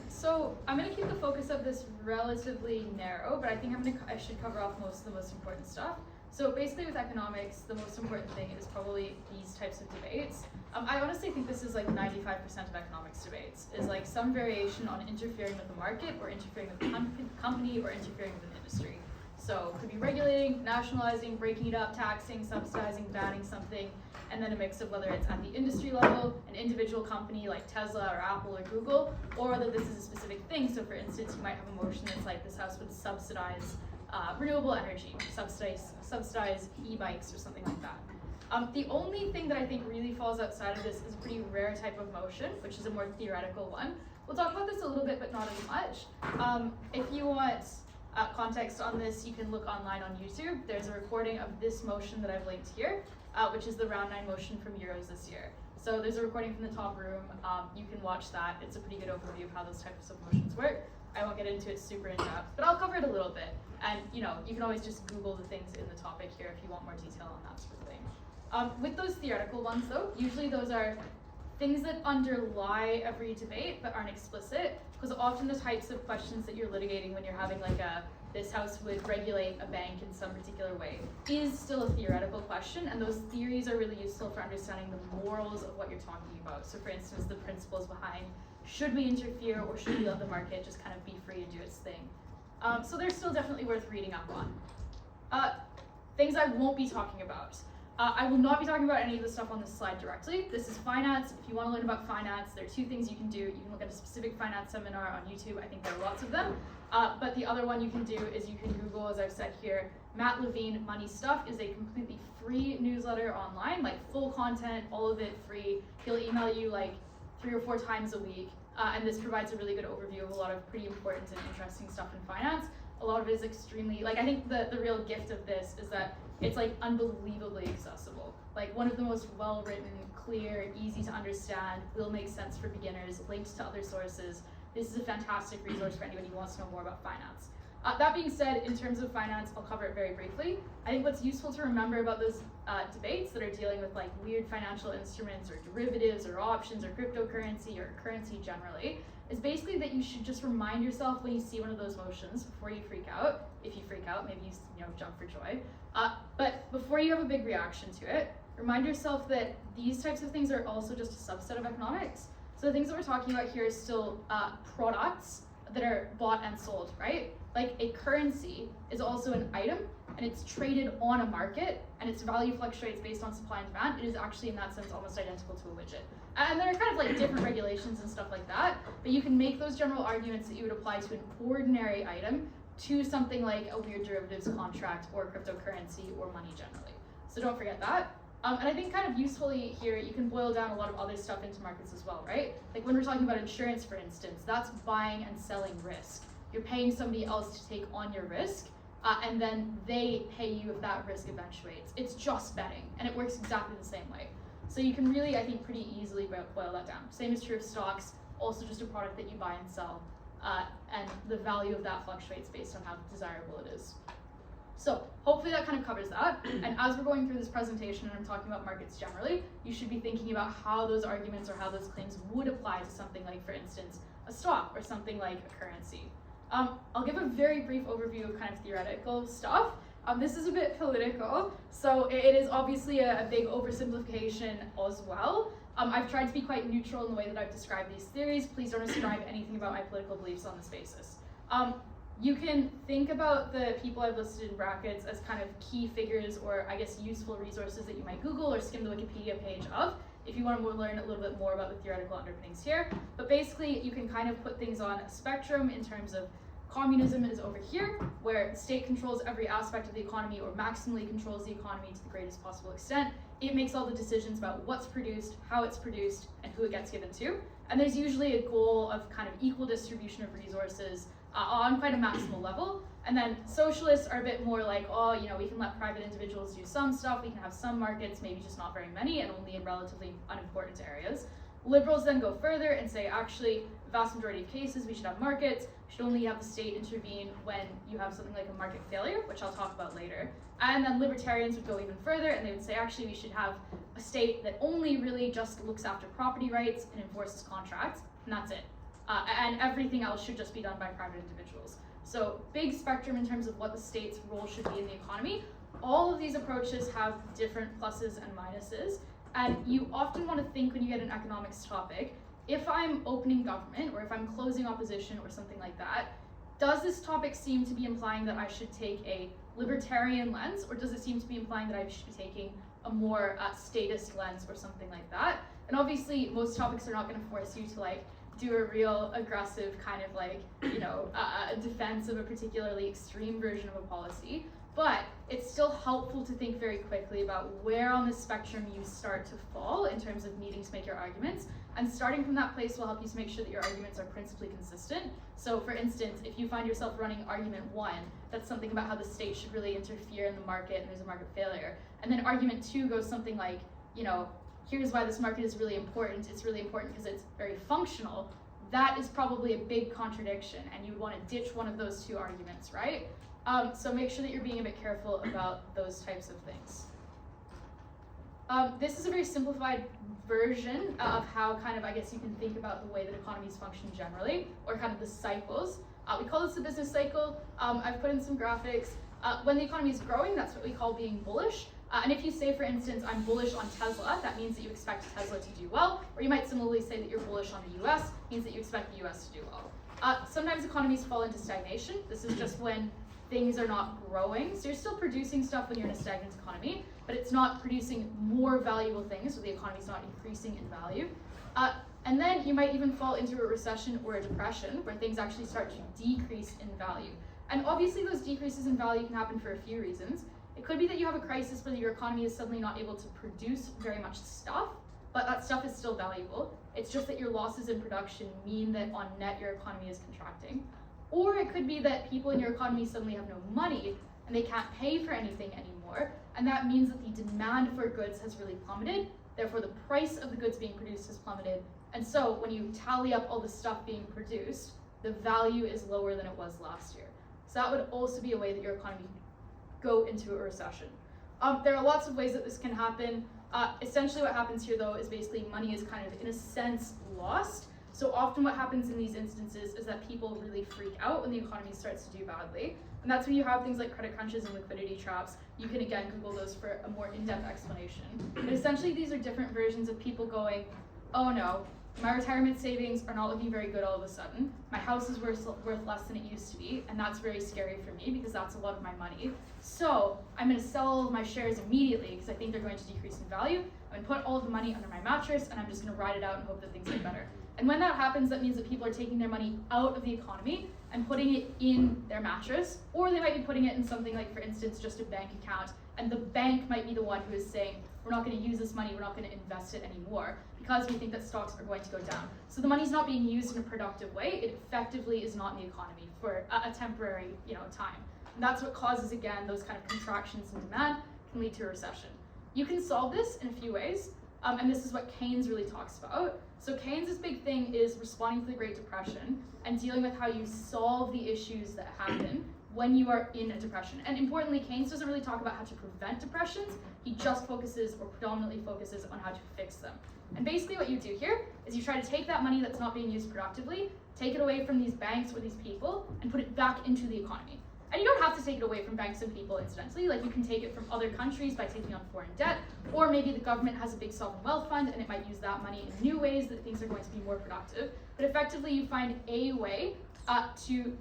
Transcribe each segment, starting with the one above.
So I'm going to keep the focus of this relatively narrow, but I think I should cover off most of the most important stuff. So basically with economics, the most important thing is probably these types of debates. I honestly think this is like 95% of economics debates, is like some variation on interfering with the market or interfering with the company or interfering with an industry. So it could be regulating, nationalizing, breaking it up, taxing, subsidizing, banning something, and then a mix of whether it's at the industry level, an individual company like Tesla or Apple or Google, or whether this is a specific thing. So for instance, you might have a motion that's like this house would subsidize renewable energy, subsidize e-bikes or something like that. The only thing that I think really falls outside of this is a pretty rare type of motion, which is a more theoretical one. We'll talk about this a little bit, but not as much. If you want context on this, you can look online on YouTube. There's a recording of this motion that I've linked here, which is the round 9 motion from Euros this year. So there's a recording from the top room. You can watch that. It's a pretty good overview of how those types of motions work. I won't get into it super in depth, but I'll cover it a little bit. And you can always just Google the things in the topic here if you want more detail on that sort of thing. With those theoretical ones though, usually those are things that underlie every debate but aren't explicit, because often the types of questions that you're litigating when you're having like this house would regulate a bank in some particular way is still a theoretical question, and those theories are really useful for understanding the morals of what you're talking about. So for instance, the principles behind should we interfere or should we let the market just kind of be free to do its thing. So they're still definitely worth reading up on. Things I won't be talking about. I will not be talking about any of the stuff on this slide directly. This is finance. If you want to learn about finance, there are 2 things you can do. You can look at a specific finance seminar on YouTube. I think there are lots of them. But the other one you can do is you can Google, as I've said here, Matt Levine Money Stuff is a completely free newsletter online, like full content, all of it free. He'll email you like 3 or 4 times a week. And this provides a really good overview of a lot of pretty important and interesting stuff in finance. A lot of it is extremely, I think the real gift of this is that it's like unbelievably accessible. Like one of the most well-written, clear, easy to understand, will make sense for beginners, linked to other sources. This is a fantastic resource for anybody who wants to know more about finance. That being said, in terms of finance, I'll cover it very briefly. I think what's useful to remember about those debates that are dealing with like weird financial instruments or derivatives or options or cryptocurrency or currency generally is basically that you should just remind yourself when you see one of those motions before you freak out. If you freak out, maybe you jump for joy. But before you have a big reaction to it, remind yourself that these types of things are also just a subset of economics. So the things that we're talking about here is still products that are bought and sold, right? Like a currency is also an item and it's traded on a market and its value fluctuates based on supply and demand. It is actually in that sense almost identical to a widget. And there are kind of like different regulations and stuff like that, but you can make those general arguments that you would apply to an ordinary item to something like a weird derivatives contract or cryptocurrency or money generally. So don't forget that. And I think kind of usefully here, you can boil down a lot of other stuff into markets as well, right? Like when we're talking about insurance, for instance, that's buying and selling risk. You're paying somebody else to take on your risk, and then they pay you if that risk eventuates. It's just betting, and it works exactly the same way. So you can really, I think, pretty easily boil that down. Same is true of stocks, also just a product that you buy and sell, and the value of that fluctuates based on how desirable it is. So hopefully that kind of covers that. And as we're going through this presentation and I'm talking about markets generally, you should be thinking about how those arguments or how those claims would apply to something like, for instance, a stock or something like a currency. I'll give a very brief overview of kind of theoretical stuff. This is a bit political, so it is obviously a big oversimplification as well. I've tried to be quite neutral in the way that I've described these theories. Please don't ascribe anything about my political beliefs on this basis. You can think about the people I've listed in brackets as kind of key figures or I guess useful resources that you might Google or skim the Wikipedia page of if you want to learn a little bit more about the theoretical underpinnings here. But basically you can kind of put things on a spectrum in terms of communism is over here, where the state controls every aspect of the economy or maximally controls the economy to the greatest possible extent. It makes all the decisions about what's produced, how it's produced, and who it gets given to. And there's usually a goal of kind of equal distribution of resources on quite a maximal level. And then socialists are a bit more like, oh, we can let private individuals do some stuff, we can have some markets, maybe just not very many, and only in relatively unimportant areas. Liberals then go further and say, actually, the vast majority of cases, we should have markets, we should only have the state intervene when you have something like a market failure, which I'll talk about later. And then libertarians would go even further, and they would say, actually, we should have a state that only really just looks after property rights and enforces contracts, and that's it. and everything else should just be done by private individuals. So big spectrum in terms of what the state's role should be in the economy. All of these approaches have different pluses and minuses, and you often want to think when you get an economics topic, if I'm opening government or if I'm closing opposition or something like that, does this topic seem to be implying that I should take a libertarian lens, or does it seem to be implying that I should be taking a more statist lens or something like that? And obviously most topics are not going to force you to like do a real aggressive kind of like, defense of a particularly extreme version of a policy, but it's still helpful to think very quickly about where on the spectrum you start to fall in terms of needing to make your arguments, and starting from that place will help you to make sure that your arguments are principally consistent. So for instance, if you find yourself running argument 1, that's something about how the state should really interfere in the market and there's a market failure, and then argument 2 goes something like, here's why this market is really important. It's really important because it's very functional. That is probably a big contradiction, and you would want to ditch one of those 2 arguments, right? So make sure that you're being a bit careful about those types of things. This is a very simplified version of how kind of, I guess you can think about the way that economies function generally, or kind of the cycles. We call this the business cycle. I've put in some graphics. When the economy is growing, that's what we call being bullish. And if you say, for instance, I'm bullish on Tesla, that means that you expect Tesla to do well. Or you might similarly say that you're bullish on the US, means that you expect the US to do well. Sometimes economies fall into stagnation. This is just when things are not growing. So you're still producing stuff when you're in a stagnant economy, but it's not producing more valuable things, so the economy's not increasing in value. And then you might even fall into a recession or a depression where things actually start to decrease in value. And obviously those decreases in value can happen for a few reasons. It could be that you have a crisis where your economy is suddenly not able to produce very much stuff, but that stuff is still valuable. It's just that your losses in production mean that on net your economy is contracting. Or it could be that people in your economy suddenly have no money and they can't pay for anything anymore, and that means that the demand for goods has really plummeted, therefore the price of the goods being produced has plummeted, and so when you tally up all the stuff being produced, the value is lower than it was last year. So that would also be a way that your economy could go into a recession. There are lots of ways that this can happen. Essentially what happens here though is basically money is kind of in a sense lost. So often what happens in these instances is that people really freak out when the economy starts to do badly. And that's when you have things like credit crunches and liquidity traps. You can again Google those for a more in-depth explanation. But essentially these are different versions of people going, oh no, my retirement savings are not looking very good all of a sudden. My house is worth less than it used to be, and that's very scary for me because that's a lot of my money. So I'm going to sell all of my shares immediately because I think they're going to decrease in value. I'm going to put all of the money under my mattress, and I'm just going to ride it out and hope that things get better. And when that happens, that means that people are taking their money out of the economy and putting it in their mattress, or they might be putting it in something like, for instance, just a bank account, and the bank might be the one who is saying, we're not going to use this money, we're not going to invest it anymore, because we think that stocks are going to go down. So the money's not being used in a productive way, it effectively is not in the economy for a temporary time. And that's what causes, again, those kind of contractions in demand can lead to a recession. You can solve this in a few ways, and this is what Keynes really talks about. So Keynes' big thing is responding to the Great Depression and dealing with how you solve the issues that happen when you are in a depression. And importantly, Keynes doesn't really talk about how to prevent depressions, he just focuses or predominantly focuses on how to fix them. And basically what you do here is you try to take that money that's not being used productively, take it away from these banks or these people, and put it back into the economy. And you don't have to take it away from banks and people incidentally, like you can take it from other countries by taking on foreign debt, or maybe the government has a big sovereign wealth fund and it might use that money in new ways that things are going to be more productive. But effectively you find a way to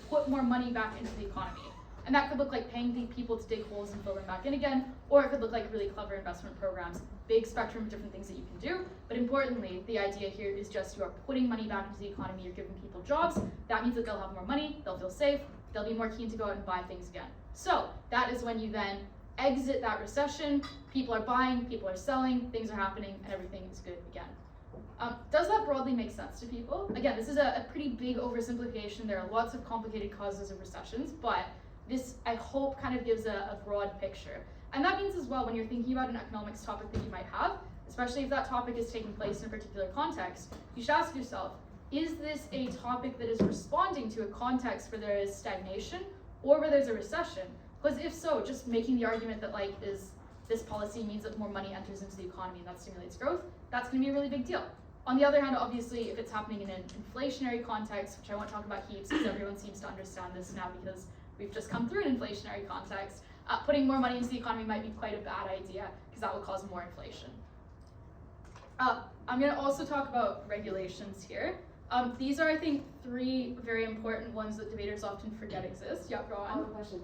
put more money back into the economy. And that could look like paying the people to dig holes and fill them back in again, or it could look like really clever investment programs, big spectrum of different things that you can do. But importantly, the idea here is just you are putting money back into the economy, you're giving people jobs. That means that they'll have more money, they'll feel safe, they'll be more keen to go out and buy things again. So that is when you then exit that recession, people are buying, people are selling, things are happening, and everything is good again. Does that broadly make sense to people? Again, this is a pretty big oversimplification. There are lots of complicated causes of recessions, but this, I hope, kind of gives a broad picture. And that means as well, when you're thinking about an economics topic that you might have, especially if that topic is taking place in a particular context, you should ask yourself, is this a topic that is responding to a context where there is stagnation or where there's a recession? Because if so, just making the argument that this policy means that more money enters into the economy and that stimulates growth, that's going to be a really big deal. On the other hand, obviously, if it's happening in an inflationary context, which I won't talk about heaps because everyone seems to understand this now because we've just come through an inflationary context, putting more money into the economy might be quite a bad idea because that will cause more inflation. I'm going to also talk about regulations here. These are, I think, 3 very important ones that debaters often forget exist. Yeah, go on. I have a question.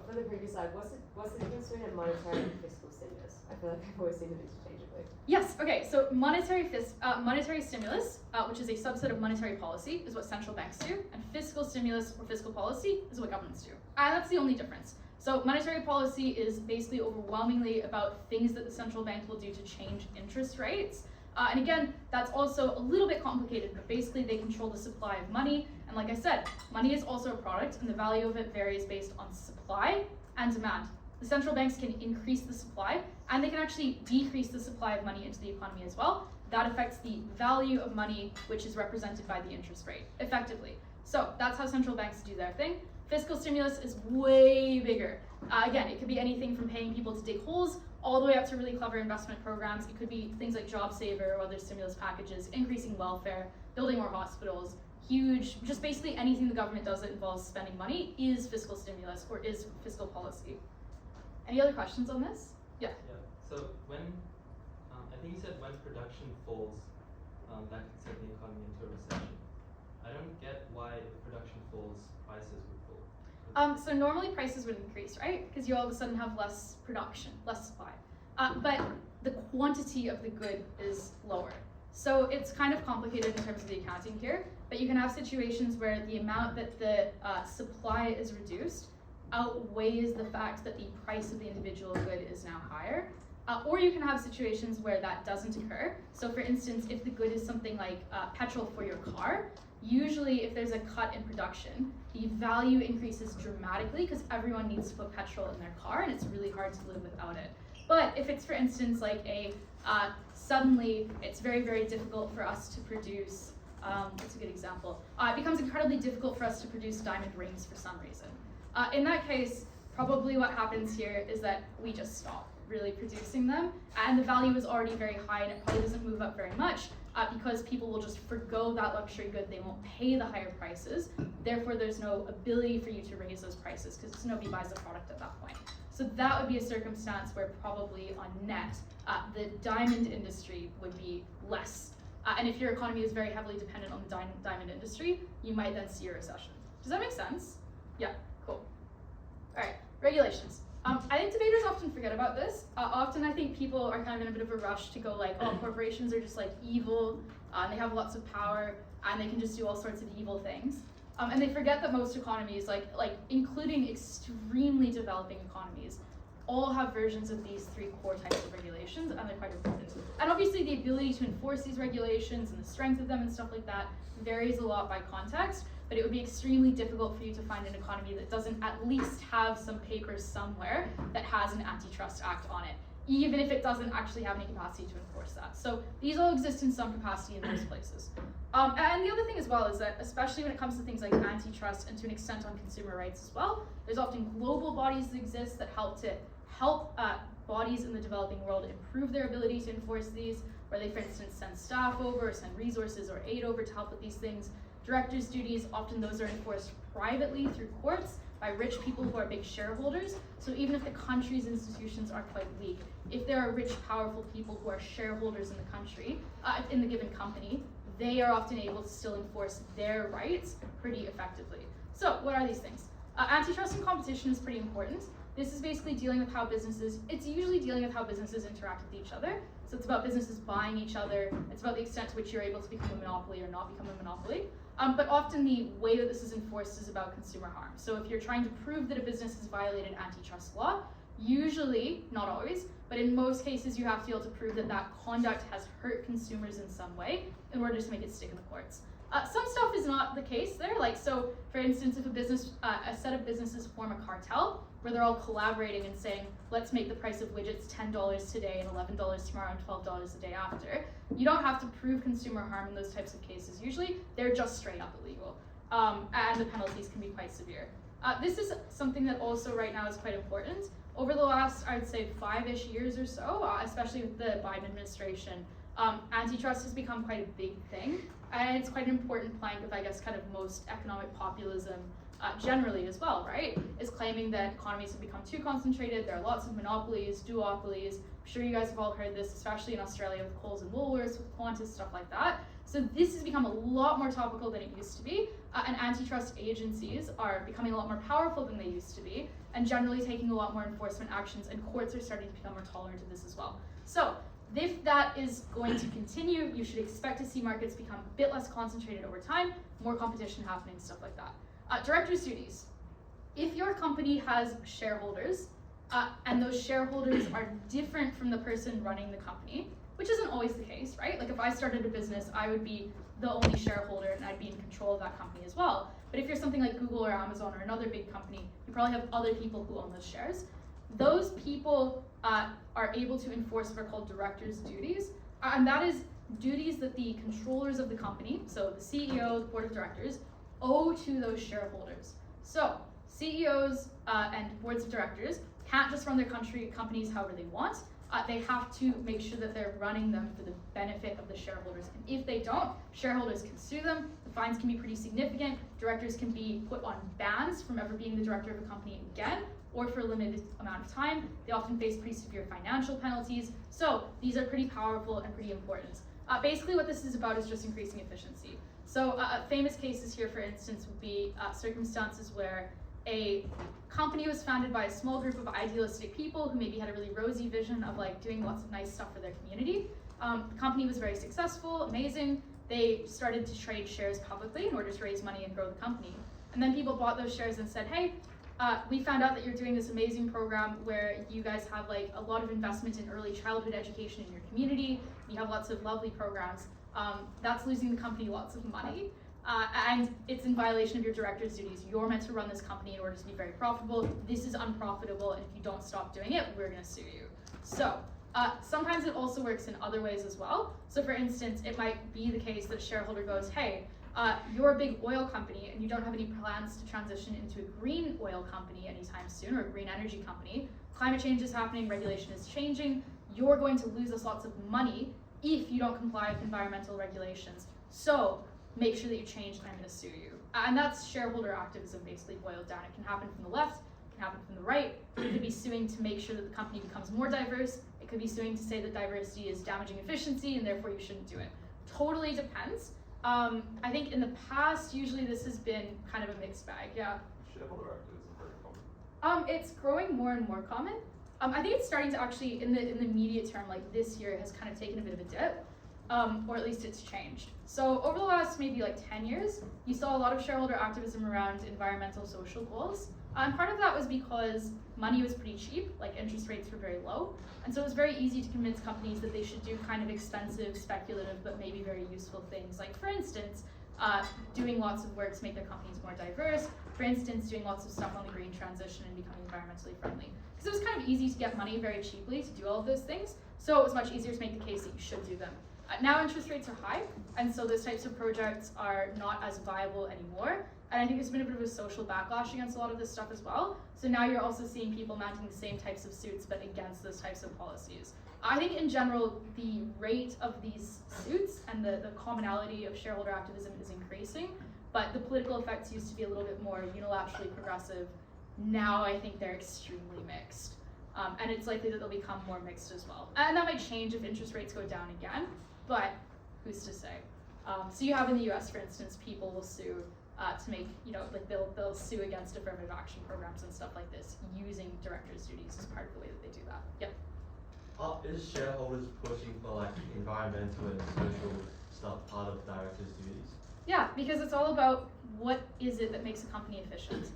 For the previous slide, what's the difference between a monetary and fiscal stimulus? I feel like I've always seen them interchangeably. Yes, okay, so monetary stimulus, which is a subset of monetary policy, is what central banks do, and fiscal stimulus or fiscal policy is what governments do. And that's the only difference. So monetary policy is basically overwhelmingly about things that the central bank will do to change interest rates. And again, that's also a little bit complicated, but basically they control the supply of money. And like I said, money is also a product, and the value of it varies based on supply and demand. The central banks can increase the supply, and they can actually decrease the supply of money into the economy as well. That affects the value of money, which is represented by the interest rate, effectively. So that's how central banks do their thing. Fiscal stimulus is way bigger. Again, it could be anything from paying people to dig holes all the way up to really clever investment programs. It could be things like Job Saver or other stimulus packages, increasing welfare, building more hospitals, huge, just basically anything the government does that involves spending money is fiscal stimulus or is fiscal policy. Any other questions on this? Yeah. Yeah. So when, I think you said when production falls, that could send the economy into a recession. I don't get why if production falls, prices would fall. So normally prices would increase, right? Because you all of a sudden have less production, less supply. But the quantity of the good is lower. So it's kind of complicated in terms of the accounting here, but you can have situations where the amount that the supply is reduced outweighs the fact that the price of the individual good is now higher. Or you can have situations where that doesn't occur. So for instance, if the good is something like petrol for your car, usually if there's a cut in production, the value increases dramatically because everyone needs to put petrol in their car and it's really hard to live without it. But if it's, for instance, like suddenly it's very, very difficult for us to produce, what's a good example? It becomes incredibly difficult for us to produce diamond rings for some reason. In that case, probably what happens here is that we just stop really producing them, and the value is already very high and it probably doesn't move up very much because people will just forgo that luxury good. They won't pay the higher prices. Therefore, there's no ability for you to raise those prices because nobody buys the product at that point. So that would be a circumstance where probably on net, the diamond industry would be less. And if your economy is very heavily dependent on the diamond industry, you might then see a recession. Does that make sense? Yeah, cool. All right, regulations. I think debaters often forget about this. Often I think people are kind of in a bit of a rush to go like, oh, corporations are just like evil, and they have lots of power, and they can just do all sorts of evil things. And they forget that most economies, like including extremely developing economies, all have versions of these 3 core types of regulations, and they're quite important. And obviously the ability to enforce these regulations and the strength of them and stuff like that varies a lot by context, but it would be extremely difficult for you to find an economy that doesn't at least have some papers somewhere that has an antitrust act on it, even if it doesn't actually have any capacity to enforce that. So these all exist in some capacity in those places. And the other thing as well is that, especially when it comes to things like antitrust and to an extent on consumer rights as well, there's often global bodies that exist that help bodies in the developing world improve their ability to enforce these, where they, for instance, send staff over, or send resources or aid over to help with these things. Directors' duties, often those are enforced privately through courts by rich people who are big shareholders. So even if the country's institutions are quite weak, if there are rich, powerful people who are shareholders in the country, in the given company, they are often able to still enforce their rights pretty effectively. So what are these things? Antitrust and competition is pretty important. This is basically dealing with how it's usually dealing with how businesses interact with each other. So it's about businesses buying each other. It's about the extent to which you're able to become a monopoly or not become a monopoly. But often the way that this is enforced is about consumer harm. So if you're trying to prove that a business has violated antitrust law, usually, not always, but in most cases you have to be able to prove that that conduct has hurt consumers in some way in order to make it stick in the courts. Some stuff is not the case there. Like, so for instance, if a set of businesses form a cartel where they're all collaborating and saying, let's make the price of widgets $10 today and $11 tomorrow and $12 the day after, you don't have to prove consumer harm in those types of cases. Usually they're just straight up illegal. And the penalties can be quite severe. This is something that also right now is quite important. Over the last, I'd say, 5-ish years or so, especially with the Biden administration, Antitrust has become quite a big thing, and it's quite an important plank of, I guess, kind of most economic populism generally as well, right? Is claiming that economies have become too concentrated, there are lots of monopolies, duopolies. I'm sure you guys have all heard this, especially in Australia with Coles and Woolworths, with Qantas, stuff like that. So this has become a lot more topical than it used to be, and antitrust agencies are becoming a lot more powerful than they used to be, and generally taking a lot more enforcement actions, and courts are starting to become more tolerant of this as well. So if that is going to continue, you should expect to see markets become a bit less concentrated over time, more competition happening, stuff like that. Directors' duties. If your company has shareholders, and those shareholders are different from the person running the company, which isn't always the case, right? Like if I started a business, I would be the only shareholder and I'd be in control of that company as well. But if you're something like Google or Amazon or another big company, you probably have other people who own those shares. Those people are able to enforce what are called directors' duties, and that is duties that the controllers of the company, so the CEO, the board of directors, owe to those shareholders. So CEOs and boards of directors can't just run their companies however they want. They have to make sure that they're running them for the benefit of the shareholders. And if they don't, shareholders can sue them. The fines can be pretty significant. Directors can be put on bans from ever being the director of a company again, or for a limited amount of time. They often face pretty severe financial penalties. So these are pretty powerful and pretty important. Basically what this is about is just increasing efficiency. So famous cases here, for instance, would be circumstances where a company was founded by a small group of idealistic people who maybe had a really rosy vision of like doing lots of nice stuff for their community. The company was very successful, amazing. They started to trade shares publicly in order to raise money and grow the company. And then people bought those shares and said, hey, we found out that you're doing this amazing program where you guys have like a lot of investment in early childhood education in your community. You have lots of lovely programs. That's losing the company lots of money. And it's in violation of your director's duties. You're meant to run this company in order to be very profitable. This is unprofitable, and if you don't stop doing it, we're gonna sue you. So sometimes it also works in other ways as well. So for instance, it might be the case that a shareholder goes, hey, you're a big oil company and you don't have any plans to transition into a green oil company anytime soon, or a green energy company. Climate change is happening, regulation is changing. You're going to lose us lots of money if you don't comply with environmental regulations. So make sure that you change and I'm gonna sue you. And that's shareholder activism basically boiled down. It can happen from the left, it can happen from the right. It could be suing to make sure that the company becomes more diverse. It could be suing to say that diversity is damaging efficiency and therefore you shouldn't do it. Totally depends. I think in the past, usually this has been kind of a mixed bag, yeah. Shareholder activism is very common. It's growing more and more common. I think it's starting to actually, in the immediate term, like this year has kind of taken a bit of a dip. Or at least it's changed. So over the last maybe like 10 years, you saw a lot of shareholder activism around environmental social goals. And part of that was because money was pretty cheap, like interest rates were very low. And so it was very easy to convince companies that they should do kind of expensive, speculative, but maybe very useful things. Like for instance, doing lots of work to make their companies more diverse. For instance, doing lots of stuff on the green transition and becoming environmentally friendly. Because it was kind of easy to get money very cheaply to do all of those things. So it was much easier to make the case that you should do them. Now interest rates are high, and so those types of projects are not as viable anymore. And I think there's been a bit of a social backlash against a lot of this stuff as well. So now you're also seeing people mounting the same types of suits, but against those types of policies. I think in general, the rate of these suits and the commonality of shareholder activism is increasing, but the political effects used to be a little bit more unilaterally progressive. Now I think they're extremely mixed. And it's likely that they'll become more mixed as well. And that might change if interest rates go down again, but who's to say? So you have in the US, for instance, people will sue to make, like they'll sue against affirmative action programs and stuff like this using directors' duties as part of the way that they do that. Yep. Is shareholders pushing for like environmental and social stuff part of directors' duties? Yeah, because it's all about what is it that makes a company efficient.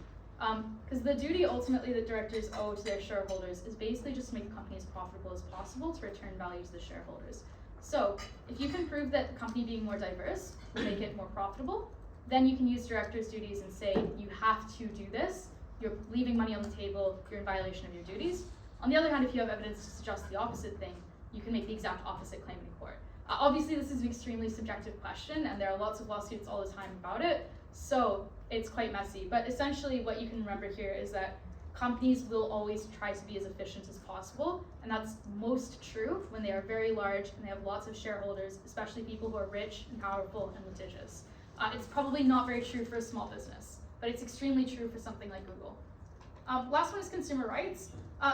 Because the duty ultimately that directors owe to their shareholders is basically just to make the company as profitable as possible to return value to the shareholders. So if you can prove that the company being more diverse will make it more profitable, then you can use directors' duties and say you have to do this, you're leaving money on the table, you're in violation of your duties. On the other hand, if you have evidence to suggest the opposite thing, you can make the exact opposite claim in court. Obviously this is an extremely subjective question and there are lots of lawsuits all the time about it, so it's quite messy. But essentially what you can remember here is that companies will always try to be as efficient as possible, and that's most true when they are very large and they have lots of shareholders, especially people who are rich and powerful and litigious. It's probably not very true for a small business, but it's extremely true for something like Google. Last one is consumer rights.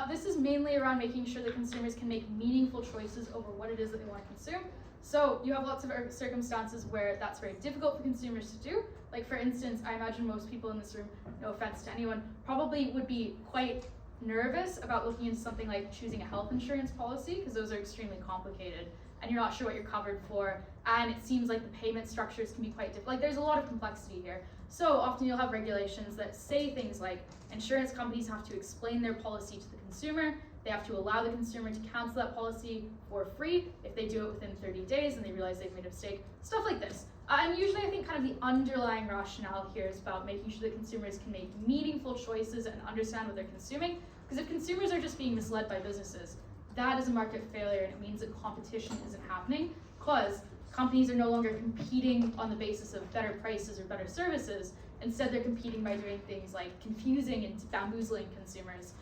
This is mainly around making sure that consumers can make meaningful choices over what it is that they want to consume. So you have lots of circumstances where that's very difficult for consumers to do. Like for instance, I imagine most people in this room, no offense to anyone, probably would be quite nervous about looking into something like choosing a health insurance policy, because those are extremely complicated and you're not sure what you're covered for, and it seems like the payment structures can be quite different. Like there's a lot of complexity here. So often you'll have regulations that say things like insurance companies have to explain their policy to the consumer, they have to allow the consumer to cancel that policy for free if they do it within 30 days and they realize they've made a mistake, stuff like this. And usually I think kind of the underlying rationale here is about making sure that consumers can make meaningful choices and understand what they're consuming. Because if consumers are just being misled by businesses, that is a market failure, and it means that competition isn't happening, because companies are no longer competing on the basis of better prices or better services. Instead, they're competing by doing things like confusing and bamboozling consumers.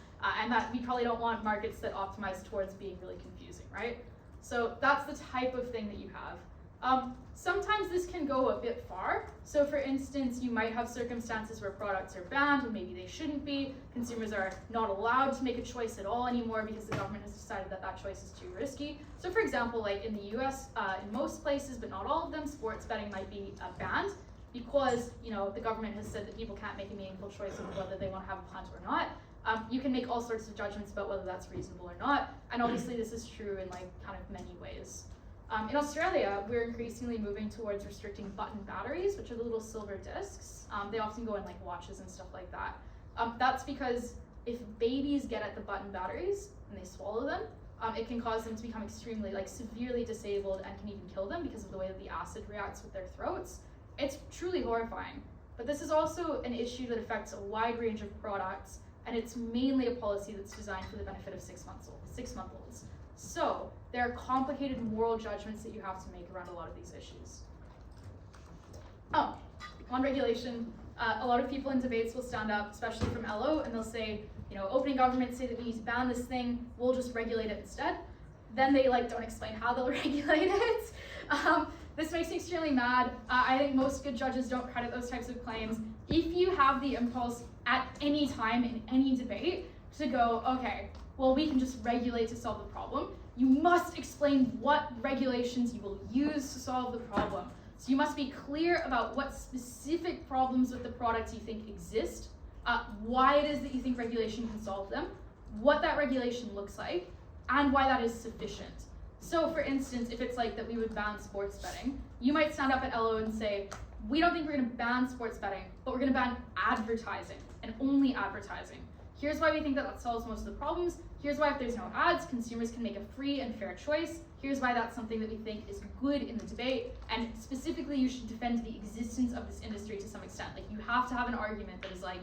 And that we probably don't want markets that optimize towards being really confusing, right? So that's the type of thing that you have. Sometimes this can go a bit far. So for instance, you might have circumstances where products are banned when maybe they shouldn't be. Consumers are not allowed to make a choice at all anymore because the government has decided that that choice is too risky. So for example, like in the US, in most places, but not all of them, sports betting might be banned because the government has said that people can't make a meaningful choice of whether they want to have a punt or not. You can make all sorts of judgments about whether that's reasonable or not, and obviously this is true in like kind of many ways. In Australia, we're increasingly moving towards restricting button batteries, which are the little silver discs. They often go in like watches and stuff like that. That's because if babies get at the button batteries and they swallow them, it can cause them to become extremely, like severely disabled and can even kill them because of the way that the acid reacts with their throats. It's truly horrifying. But this is also an issue that affects a wide range of products, and it's mainly a policy that's designed for the benefit of six-month-olds. So there are complicated moral judgments that you have to make around a lot of these issues. On regulation, a lot of people in debates will stand up, especially from LO, and they'll say, opening governments say that we need to ban this thing, we'll just regulate it instead. Then they don't explain how they'll regulate it. This makes me extremely mad. I think most good judges don't credit those types of claims. If you have the impulse at any time in any debate to go, okay, well, we can just regulate to solve the problem, you must explain what regulations you will use to solve the problem. So you must be clear about what specific problems with the product you think exist, why it is that you think regulation can solve them, what that regulation looks like, and why that is sufficient. So for instance, if it's like that we would ban sports betting, you might stand up at LO and say, we don't think we're gonna ban sports betting, but we're gonna ban advertising, and only advertising. Here's why we think that solves most of the problems. Here's why if there's no ads, consumers can make a free and fair choice. Here's why that's something that we think is good in the debate. And specifically, you should defend the existence of this industry to some extent. Like, you have to have an argument that is like,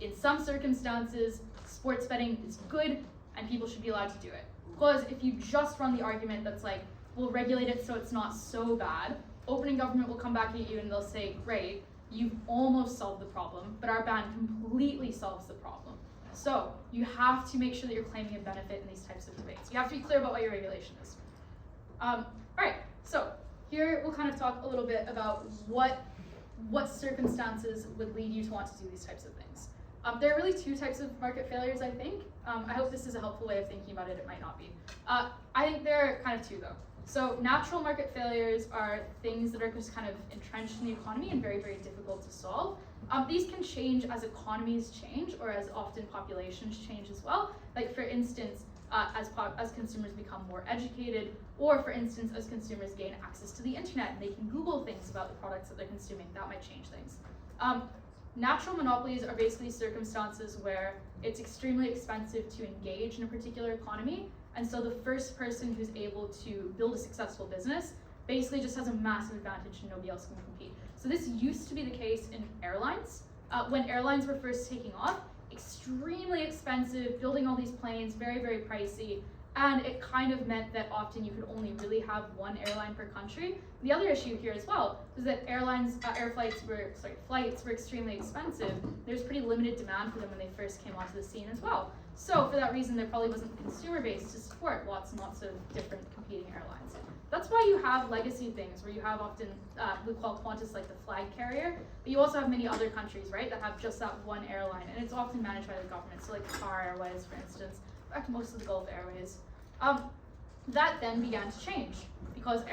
in some circumstances, sports betting is good and people should be allowed to do it. Because if you just run the argument that's like, we'll regulate it so it's not so bad, opening government will come back at you and they'll say, great, you've almost solved the problem, but our ban completely solves the problem. So you have to make sure that you're claiming a benefit in these types of debates. You have to be clear about what your regulation is. All right, so here we'll kind of talk a little bit about what circumstances would lead you to want to do these types of things. There are really two types of market failures, I think. I hope this is a helpful way of thinking about it. It might not be. I think there are kind of two, though. So natural market failures are things that are just kind of entrenched in the economy and very, very difficult to solve. These can change as economies change or as often populations change as well. Like for instance, as consumers become more educated, or for instance, as consumers gain access to the internet and they can Google things about the products that they're consuming, that might change things. Natural monopolies are basically circumstances where it's extremely expensive to engage in a particular economy, and so the first person who's able to build a successful business basically just has a massive advantage and nobody else can compete. So this used to be the case in airlines. When airlines were first taking off, extremely expensive, building all these planes, very, very pricey. And it kind of meant that often you could only really have one airline per country. The other issue here as well is that flights were extremely expensive. There's pretty limited demand for them when they first came onto the scene as well. So for that reason, there probably wasn't the consumer base to support lots and lots of different competing airlines. That's why you have legacy things where you have often, we call Qantas like the flag carrier, but you also have many other countries, right, that have just that one airline, and it's often managed by the government. So like Qatar Airways, for instance, in fact, most of the Gulf Airways. That then began to change because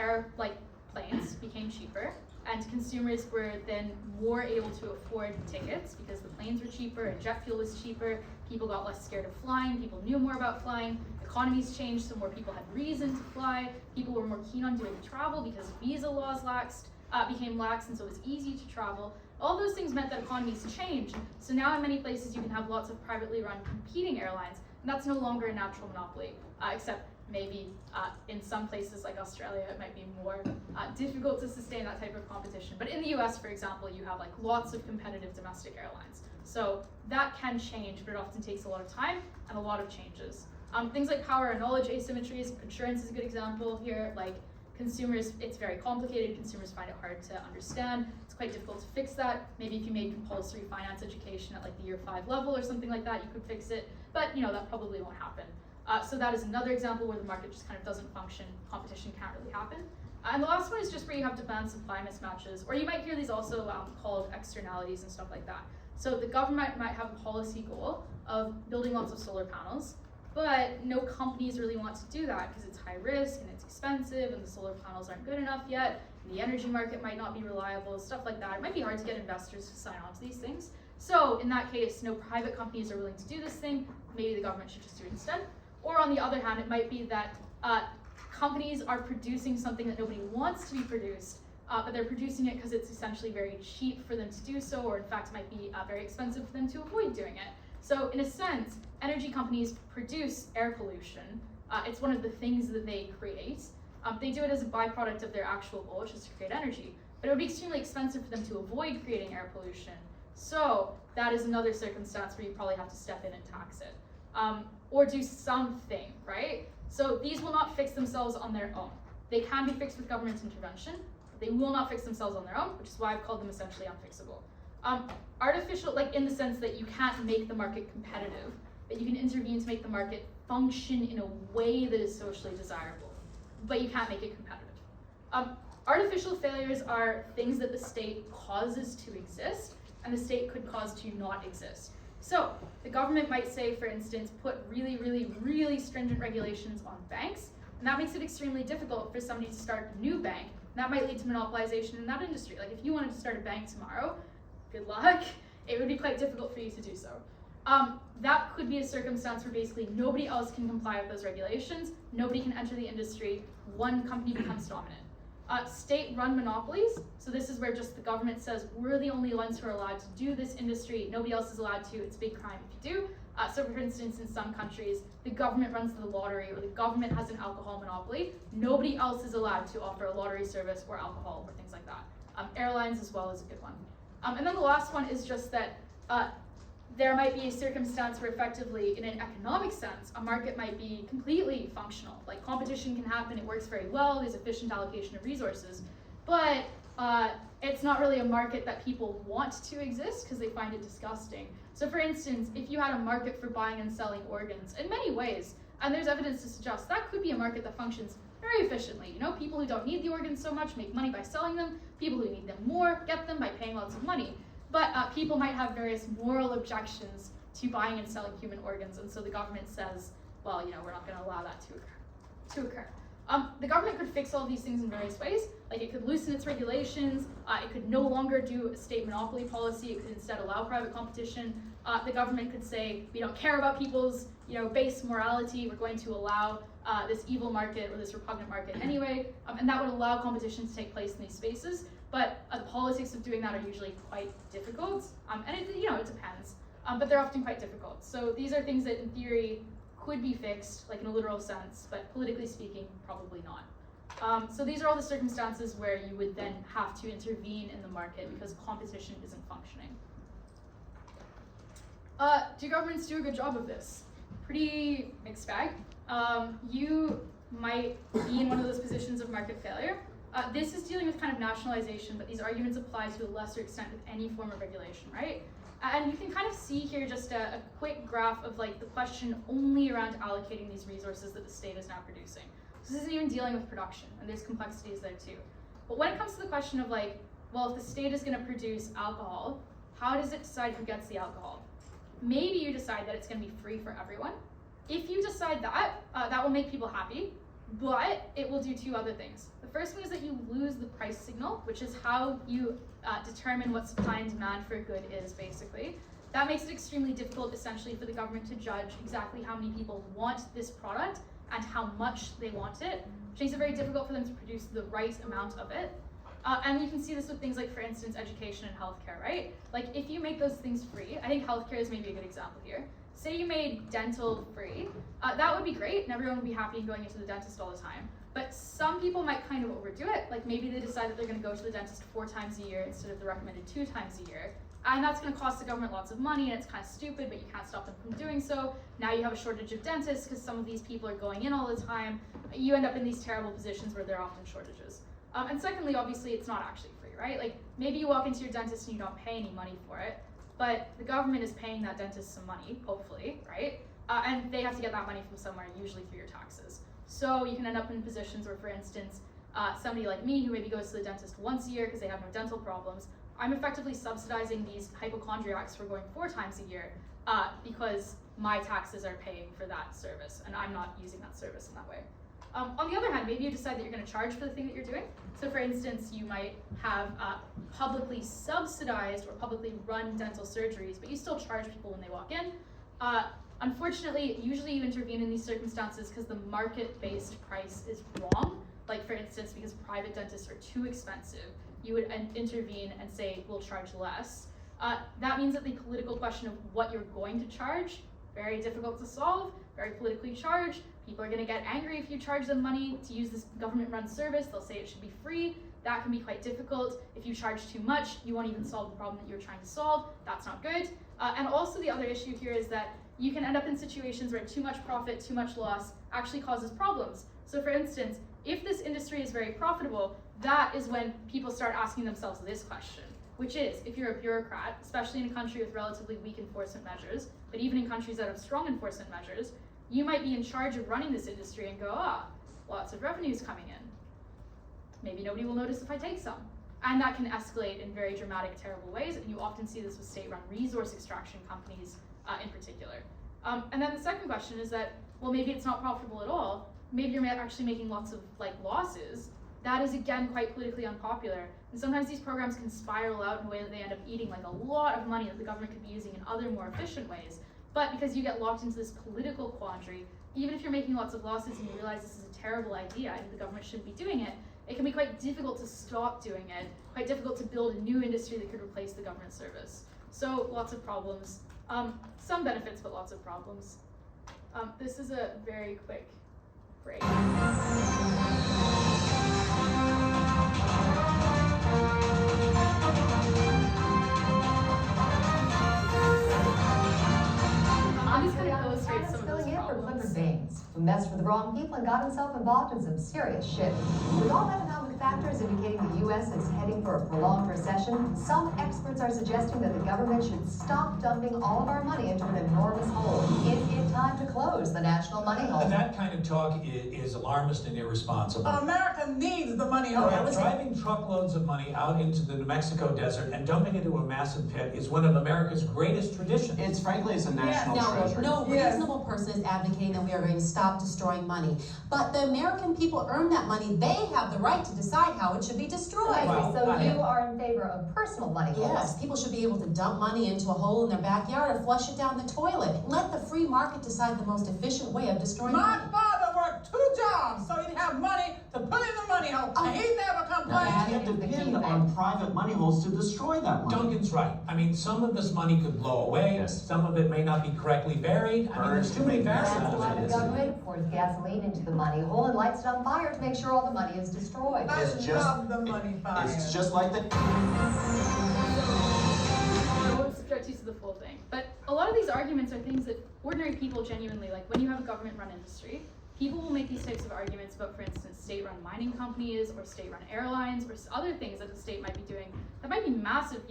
planes became cheaper, and consumers were then more able to afford tickets because the planes were cheaper and jet fuel was cheaper. People got less scared of flying. People knew more about flying. Economies changed, so more people had reason to fly. People were more keen on doing travel because visa laws became lax, and so it was easy to travel. All those things meant that economies changed. So now in many places you can have lots of privately run competing airlines, and that's no longer a natural monopoly, except maybe in some places like Australia it might be more difficult to sustain that type of competition. But in the US, for example, you have like lots of competitive domestic airlines. So that can change, but it often takes a lot of time and a lot of changes. Things like power and knowledge asymmetries, insurance is a good example here. Like consumers, it's very complicated. Consumers find it hard to understand. It's quite difficult to fix that. Maybe if you made compulsory finance education at like the year 5 level or something like that, you could fix it. But that probably won't happen. So that is another example where the market just kind of doesn't function. Competition can't really happen. And the last one is just where you have demand-supply mismatches, or you might hear these also called externalities and stuff like that. So the government might have a policy goal of building lots of solar panels, but no companies really want to do that because it's high risk and it's expensive and the solar panels aren't good enough yet. And the energy market might not be reliable, stuff like that. It might be hard to get investors to sign on to these things. So in that case, no private companies are willing to do this thing. Maybe the government should just do it instead. Or on the other hand, it might be that companies are producing something that nobody wants to be produced, but they're producing it because it's essentially very cheap for them to do so, or in fact might be very expensive for them to avoid doing it. So in a sense, energy companies produce air pollution. It's one of the things that they create. They do it as a byproduct of their actual goal, which is to create energy. But it would be extremely expensive for them to avoid creating air pollution. So that is another circumstance where you probably have to step in and tax it. Or do something, right? So these will not fix themselves on their own. They can be fixed with government intervention, but they will not fix themselves on their own, which is why I've called them essentially unfixable. Artificial, like in the sense that you can't make the market competitive, but you can intervene to make the market function in a way that is socially desirable, but you can't make it competitive. Artificial failures are things that the state causes to exist, and the state could cause to not exist. So the government might say, for instance, put really, really, really stringent regulations on banks, and that makes it extremely difficult for somebody to start a new bank. And that might lead to monopolization in that industry. Like if you wanted to start a bank tomorrow, good luck. It would be quite difficult for you to do so. That could be a circumstance where basically nobody else can comply with those regulations. Nobody can enter the industry. One company becomes dominant. State-run monopolies, so this is where just the government says, we're the only ones who are allowed to do this industry, nobody else is allowed to, it's a big crime if you do. So for instance, in some countries, the government runs the lottery or the government has an alcohol monopoly, nobody else is allowed to offer a lottery service or alcohol or things like that. Airlines as well is a good one. And then the last one is just that there might be a circumstance where effectively, in an economic sense, a market might be completely functional. Like competition can happen, it works very well, there's efficient allocation of resources, but it's not really a market that people want to exist because they find it disgusting. So for instance, if you had a market for buying and selling organs, in many ways, and there's evidence to suggest that could be a market that functions very efficiently. People who don't need the organs so much make money by selling them, people who need them more get them by paying lots of money. But people might have various moral objections to buying and selling human organs, and so the government says, well, we're not going to allow that to occur. The government could fix all these things in various ways. Like it could loosen its regulations, it could no longer do a state monopoly policy, it could instead allow private competition. The government could say, we don't care about people's base morality, we're going to allow this evil market or this repugnant market anyway, and that would allow competition to take place in these spaces. But the politics of doing that are usually quite difficult, and it depends, but they're often quite difficult. So these are things that in theory could be fixed, like in a literal sense, but politically speaking, probably not. So these are all the circumstances where you would then have to intervene in the market because competition isn't functioning. Do governments do a good job of this? Pretty mixed bag. you might be in one of those positions of market failure. This is dealing with kind of nationalization, but these arguments apply to a lesser extent with any form of regulation, right? And you can kind of see here just a quick graph of like the question only around allocating these resources that the state is now producing. So this isn't even dealing with production, and there's complexities there too. But when it comes to the question of like, well, if the state is going to produce alcohol, how does it decide who gets the alcohol? Maybe you decide that it's going to be free for everyone. If you decide that, that will make people happy, but it will do two other things. The first one is that you lose the price signal, which is how you determine what supply and demand for a good is, basically. That makes it extremely difficult, essentially, for the government to judge exactly how many people want this product and how much they want it, which makes it very difficult for them to produce the right amount of it. And you can see this with things like, for instance, education and healthcare, right? Like, if you make those things free, I think healthcare is maybe a good example here. Say you made dental free, that would be great, and everyone would be happy going into the dentist all the time. But some people might kind of overdo it. Like, maybe they decide that they're going to go to the dentist 4 times a year instead of the recommended 2 times a year. And that's going to cost the government lots of money, and it's kind of stupid, but you can't stop them from doing so. Now you have a shortage of dentists because some of these people are going in all the time. You end up in these terrible positions where there are often shortages. And secondly, obviously, it's not actually free, right? Like, maybe you walk into your dentist and you don't pay any money for it, but the government is paying that dentist some money, hopefully, right? And they have to get that money from somewhere, usually through your taxes. So you can end up in positions where, for instance, somebody like me who maybe goes to the dentist once a year because they have no dental problems, I'm effectively subsidizing these hypochondriacs for going 4 times a year because my taxes are paying for that service, and I'm not using that service in that way. On the other hand, maybe you decide that you're going to charge for the thing that you're doing. So for instance, you might have publicly subsidized or publicly run dental surgeries, but you still charge people when they walk in. Unfortunately, usually you intervene in these circumstances because the market-based price is wrong. Like, for instance, because private dentists are too expensive, you would intervene and say, we'll charge less. That means that the political question of what you're going to charge, very difficult to solve, very politically charged. People are going to get angry if you charge them money to use this government-run service. They'll say it should be free. That can be quite difficult. If you charge too much, you won't even solve the problem that you're trying to solve. That's not good. And also the other issue here is that you can end up in situations where too much profit, too much loss actually causes problems. So for instance, if this industry is very profitable, that is when people start asking themselves this question, which is, if you're a bureaucrat, especially in a country with relatively weak enforcement measures, but even in countries that have strong enforcement measures, you might be in charge of running this industry and go, lots of revenues coming in. Maybe nobody will notice if I take some. And that can escalate in very dramatic, terrible ways, and you often see this with state-run resource extraction companies in particular. And then the second question is that, well, maybe it's not profitable at all. Maybe you're actually making lots of losses. That is, again, quite politically unpopular. And sometimes these programs can spiral out in a way that they end up eating a lot of money that the government could be using in other more efficient ways. But because you get locked into this political quandary, even if you're making lots of losses and you realize this is a terrible idea and the government shouldn't be doing it, it can be quite difficult to stop doing it, quite difficult to build a new industry that could replace the government service. So lots of problems. Some benefits, but lots of problems. This is a very quick break. This kind of illustrates some of those problems. Baines, who messed with the wrong people and got himself involved in some serious shit. With all economic factors indicating the U.S. is heading for a prolonged recession, some experts are suggesting that the government should stop dumping all of our money into an enormous hole. Is it time to close the national money hole? And that kind of talk is alarmist and irresponsible. America needs the money hole. Driving truckloads of money out into the New Mexico desert and dumping it into a massive pit is one of America's greatest traditions. It's frankly, it's a national treasure. No reasonable person is advocating that we are going to stop destroying money. But the American people earn that money. They have the right to decide how it should be destroyed. So you are in favor of personal money holes? Yes, people should be able to dump money into a hole in their backyard or flush it down the toilet. Let the free market decide the most efficient way of destroying money. My father worked 2 jobs so he'd have money to put in the money hole. And he never complained. You can't depend on private money holes to destroy that money. Duncan's right. I mean, some of this money could blow away. Yes. Some of it may not be correctly buried. I mean, there's too many That's variables why in the this. government pours gasoline into the money hole and lights it on fire to make sure all the money is destroyed. I It's just- love the money fire. It's just like the... I won't subject you to the full thing, but a lot of these arguments are things that ordinary people genuinely, like when you have a government-run industry, people will make these types of arguments about, for instance, state-run mining companies or state-run airlines or other things that the state might be doing that might be massive,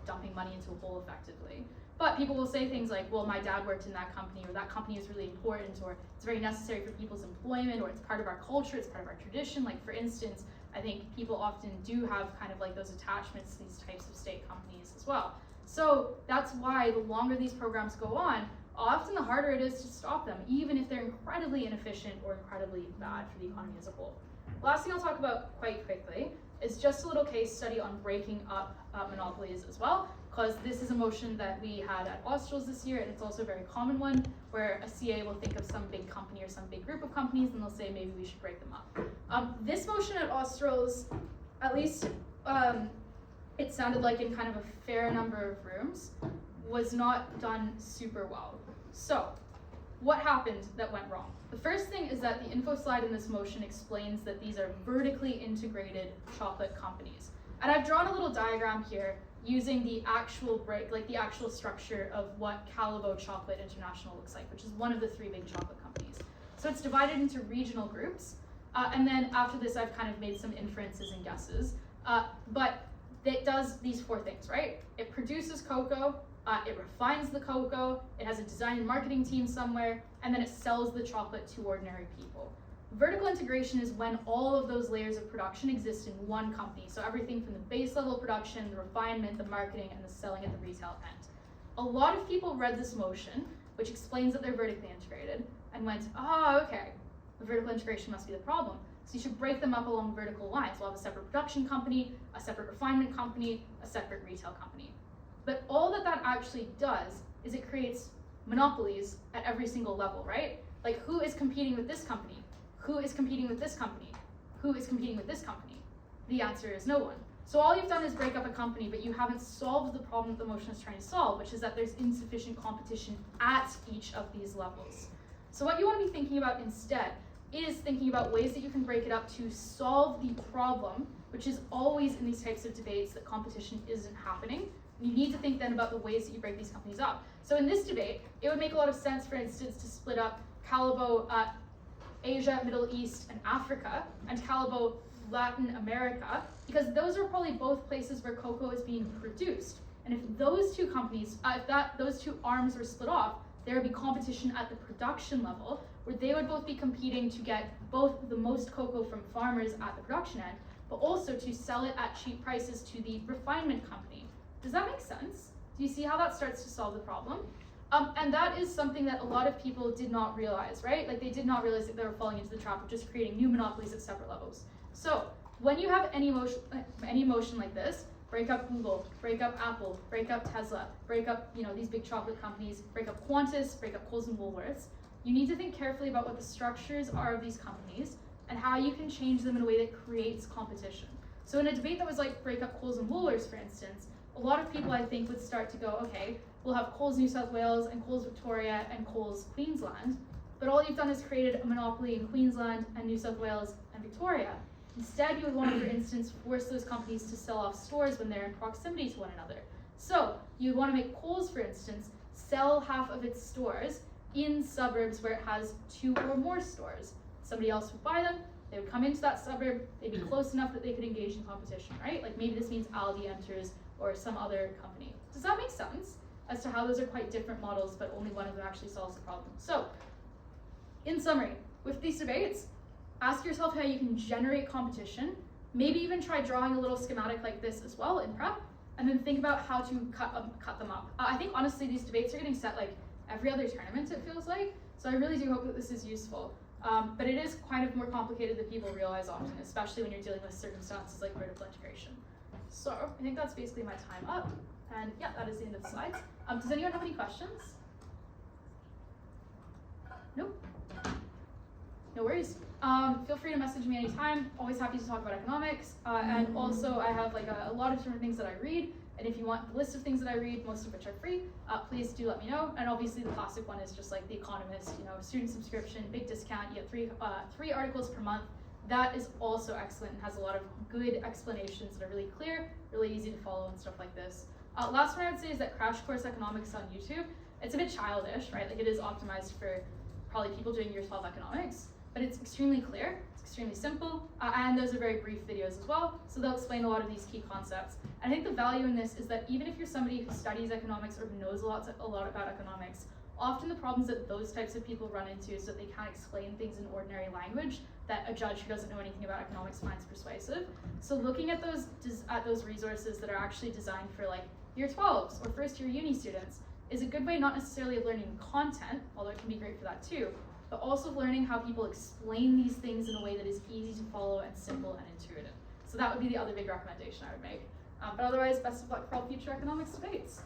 dumping money into a hole effectively. But people will say things like, well, my dad worked in that company, or that company is really important, or it's very necessary for people's employment, or it's part of our culture, it's part of our tradition. Like, for instance, I think people often do have kind of like those attachments to these types of state companies as well. So that's why the longer these programs go on, often the harder it is to stop them, even if they're incredibly inefficient or incredibly bad for the economy as a whole. The last thing I'll talk about quite quickly is just a little case study on breaking up monopolies as well, because this is a motion that we had at Australs this year, and it's also a very common one, where a CA will think of some big company or some big group of companies, and they'll say maybe we should break them up. This motion at Australs, at least it sounded like in kind of a fair number of rooms, was not done super well. So, what happened that went wrong? The first thing is that the info slide in this motion explains that these are vertically integrated chocolate companies. And I've drawn a little diagram here using the actual the actual structure of what Callebaut Chocolate International looks like, which is one of the 3 big chocolate companies. So it's divided into regional groups, and then after this I've kind of made some inferences and guesses. But it does these 4 things, right? It produces cocoa, it refines the cocoa, it has a design and marketing team somewhere, and then it sells the chocolate to ordinary people. Vertical integration is when all of those layers of production exist in one company. So everything from the base level production, the refinement, the marketing, and the selling at the retail end. A lot of people read this motion, which explains that they're vertically integrated, and went, oh, okay, the vertical integration must be the problem. So you should break them up along vertical lines. We'll have a separate production company, a separate refinement company, a separate retail company. But all that actually does is it creates monopolies at every single level, right? Like, who is competing with this company? Who is competing with this company? Who is competing with this company? The answer is no one. So all you've done is break up a company, but you haven't solved the problem that the motion is trying to solve, which is that there's insufficient competition at each of these levels. So what you want to be thinking about instead is thinking about ways that you can break it up to solve the problem, which is always in these types of debates that competition isn't happening. You need to think then about the ways that you break these companies up. So in this debate, it would make a lot of sense, for instance, to split up Callebaut Asia, Middle East, and Africa, and Callebaut Latin America, because those are probably both places where cocoa is being produced. And if those 2 companies, those 2 arms were split off, there would be competition at the production level, where they would both be competing to get both the most cocoa from farmers at the production end, but also to sell it at cheap prices to the refinement company. Does that make sense? Do you see how that starts to solve the problem? And that is something that a lot of people did not realize, right? Like, they did not realize that they were falling into the trap of just creating new monopolies at separate levels. So when you have any motion like this, break up Google, break up Apple, break up Tesla, break up these big chocolate companies, break up Qantas, break up Coles and Woolworths, you need to think carefully about what the structures are of these companies and how you can change them in a way that creates competition. So in a debate that was like break up Coles and Woolworths, for instance, a lot of people, I think, would start to go, okay, we'll have Coles New South Wales and Coles Victoria and Coles Queensland, but all you've done is created a monopoly in Queensland and New South Wales and Victoria. Instead, you would want to, for instance, force those companies to sell off stores when they're in proximity to one another. So you'd want to make Coles, for instance, sell half of its stores in suburbs where it has 2 or more stores. Somebody else would buy them, they would come into that suburb, they'd be close enough that they could engage in competition, right? Like, maybe this means Aldi enters or some other company. Does that make sense? As to how those are quite different models, but only one of them actually solves the problem. So, in summary, with these debates, ask yourself how you can generate competition, maybe even try drawing a little schematic like this as well in prep, and then think about how to cut them up. I think honestly these debates are getting set like every other tournament, it feels like, so I really do hope that this is useful. But it is kind of more complicated than people realize often, especially when you're dealing with circumstances like vertical integration. So I think that's basically my time up. And yeah, that is the end of the slides. Does anyone have any questions? Nope. No worries. Feel free to message me anytime. Always happy to talk about economics. And also I have like a lot of different things that I read. And if you want the list of things that I read, most of which are free, please do let me know. And obviously the classic one is just like The Economist, student subscription, big discount. You get three articles per month. That is also excellent and has a lot of good explanations that are really clear, really easy to follow and stuff like this. Last one I would say is that Crash Course Economics on YouTube. It's a bit childish, right? Like it is optimized for probably people doing year 12 economics. but it's extremely clear, it's extremely simple, and those are very brief videos as well, so they'll explain a lot of these key concepts. And I think the value in this is that even if you're somebody who studies economics or who knows a lot about economics, often the problems that those types of people run into is that they can't explain things in ordinary language that a judge who doesn't know anything about economics finds persuasive. So looking at those resources that are actually designed for like year 12s or first year uni students is a good way not necessarily of learning content, although it can be great for that too, but also of learning how people explain these things in a way that is easy to follow and simple and intuitive. So that would be the other big recommendation I would make. But otherwise, best of luck for all future economics debates.